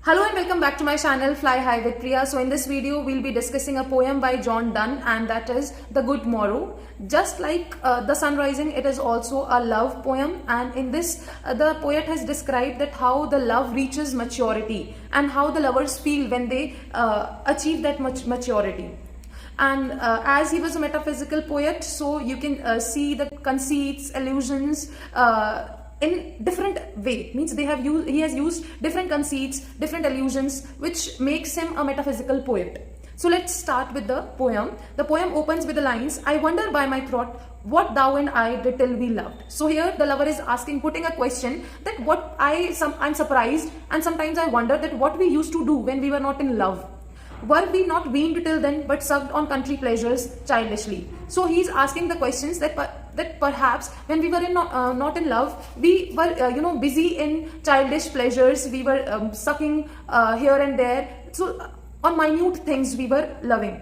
Hello and welcome back to my channel Fly High with Priya. So in this video we'll be discussing a poem by Donne and that is the Good Morrow. Just like the sun rising, it is also a love poem, and in this the poet has described that how the love reaches maturity and how the lovers feel when they achieve that maturity. And as he was a metaphysical poet, so you can see the conceits, allusions in different way. Means he has used different conceits, different allusions, which makes him a metaphysical poet. So let's start with the poem. The poem opens with the lines, "I wonder by my throat what thou and I did till we loved." So here the lover is asking, putting a question that I'm surprised and sometimes I wonder that what we used to do when we were not in love. Were we not weaned till then, but sucked on country pleasures childishly? So he's asking the questions that perhaps when we were not in love, we were busy in childish pleasures. We were sucking here and there. So on minute things we were loving.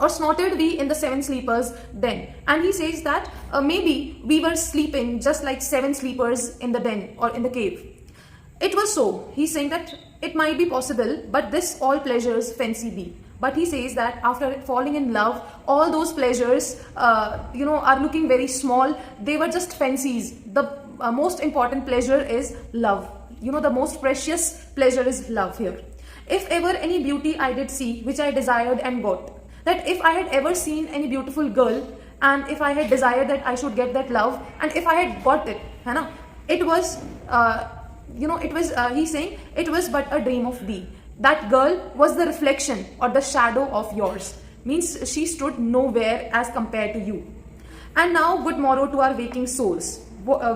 Or snorted we in the seven sleepers den? And he says that maybe we were sleeping just like seven sleepers in the den or in the cave. It was so. He's saying that it might be possible, but this all pleasures fancy be. But he says that after falling in love, all those pleasures, are looking very small. They were just fancies. The most important pleasure is love. The most precious pleasure is love here. If ever any beauty I did see, which I desired and got. That if I had ever seen any beautiful girl, and if I had desired that I should get that love, and if I had got it, it was... he's saying it was but a dream of thee. That girl was the reflection or the shadow of yours. Means she stood nowhere as compared to you. And now good morrow to our waking souls,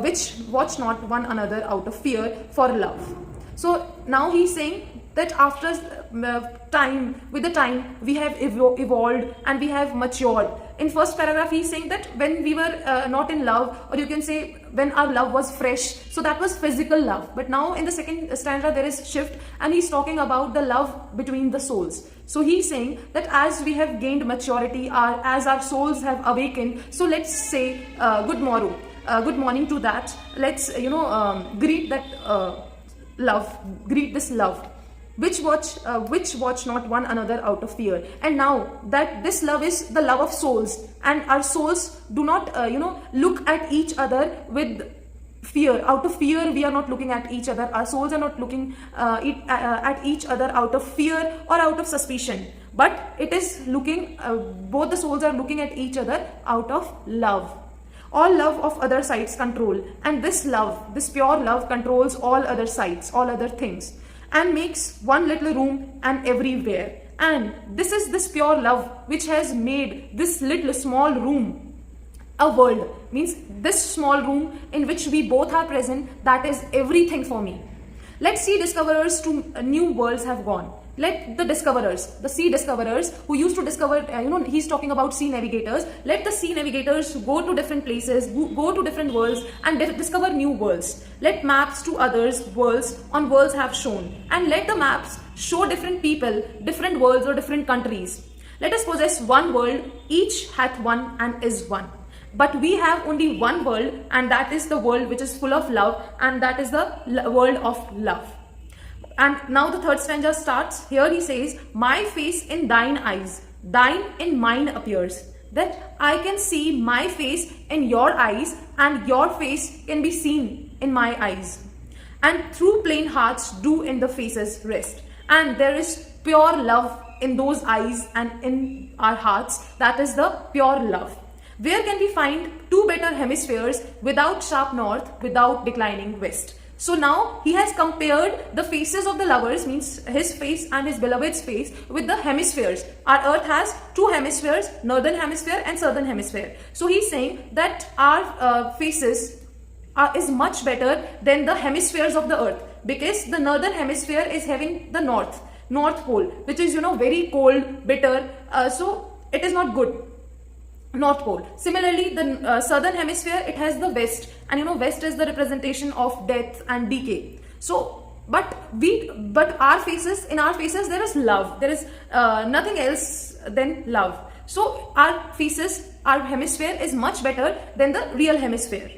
which watch not one another out of fear for love. So now he's saying that after with the time we have evolved and we have matured. In first paragraph he's saying that when we were not in love, or you can say when our love was fresh, so that was physical love. But now in the second stanza there is shift, and he's talking about the love between the souls. So he's saying that as we have gained maturity, as our souls have awakened, so let's say good morrow, good morning to that. Let's greet that greet this love, which watch not one another out of fear. And now that this love is the love of souls, and our souls do not look at each other with fear. Out of fear we are not looking at each other. Our souls are not looking at each other out of fear or out of suspicion, but it is looking, both the souls are looking at each other out of love. All love of other sides control, and this love, this pure love, controls all other sides, all other things, and makes one little room and everywhere. And this is this pure love which has made this little small room a world. Means this small room in which we both are present, that is everything for me. Let's see discoverers to new worlds have gone. Let the discoverers, the sea discoverers who used to discover, he's talking about sea navigators. Let the sea navigators go to different places, go to different worlds and discover new worlds. Let maps to others' worlds on worlds have shown. And let the maps show different people, different worlds or different countries. Let us possess one world, each hath one and is one. But we have only one world, and that is the world which is full of love, and that is the world of love. And now the third stanza starts. Here he says, my face in thine eyes, thine in mine appears. That I can see my face in your eyes, and your face can be seen in my eyes. And through plain hearts do in the faces rest. And there is pure love in those eyes and in our hearts. That is the pure love. Where can we find two better hemispheres without sharp north, without declining west? So now he has compared the faces of the lovers, means his face and his beloved's face, with the hemispheres. Our earth has two hemispheres, northern hemisphere and southern hemisphere. So he's saying that our faces is much better than the hemispheres of the earth, because the northern hemisphere is having the north pole, which is very cold, bitter, so it is not good. North pole. Similarly, the southern hemisphere, it has the west, and west is the representation of death and decay. So but our faces, in our faces there is love. There is nothing else than love. So our faces, our hemisphere is much better than the real hemisphere.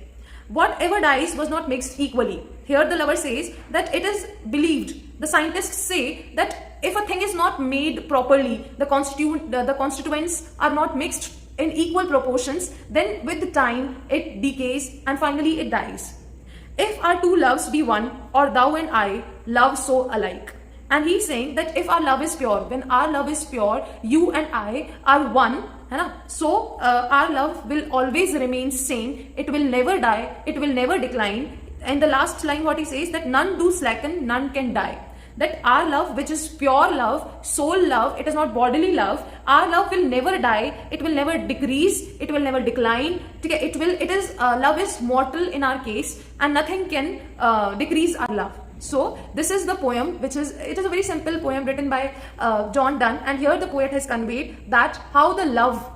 Whatever dies was not mixed equally. Here the lover says that it is believed The scientists say that if a thing is not made properly, the constituents are not mixed in equal proportions, then with the time it decays and finally it dies. If our two loves be one, or thou and I love so alike. And he's saying that if our love is pure, when our love is pure, you and I are one, है ना? So our love will always remain same. It will never die. It will never decline. And the last line what he says, that none do slacken, none can die. That our love, which is pure love, soul love, it is not bodily love, our love will never die, it will never decrease, it will never decline. Love is mortal in our case, and nothing can decrease our love. So this is the poem, it is a very simple poem written by Donne, and here the poet has conveyed that how the love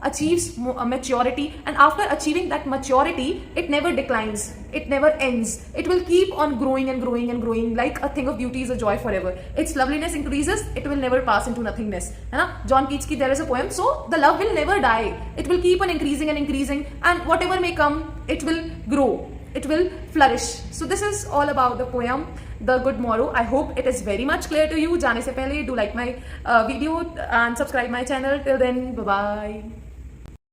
achieves maturity, and after achieving that maturity, it never declines, it never ends, it will keep on growing and growing and growing. Like a thing of beauty is a joy forever. Its loveliness increases, it will never pass into nothingness. John Keats ki there is a poem. So the love will never die, it will keep on increasing and increasing, and whatever may come, it will grow, it will flourish. So this is all about the poem The Good Morrow. I hope it is very much clear to you. जाने से पहले do like my video and subscribe my channel. Till then, bye bye.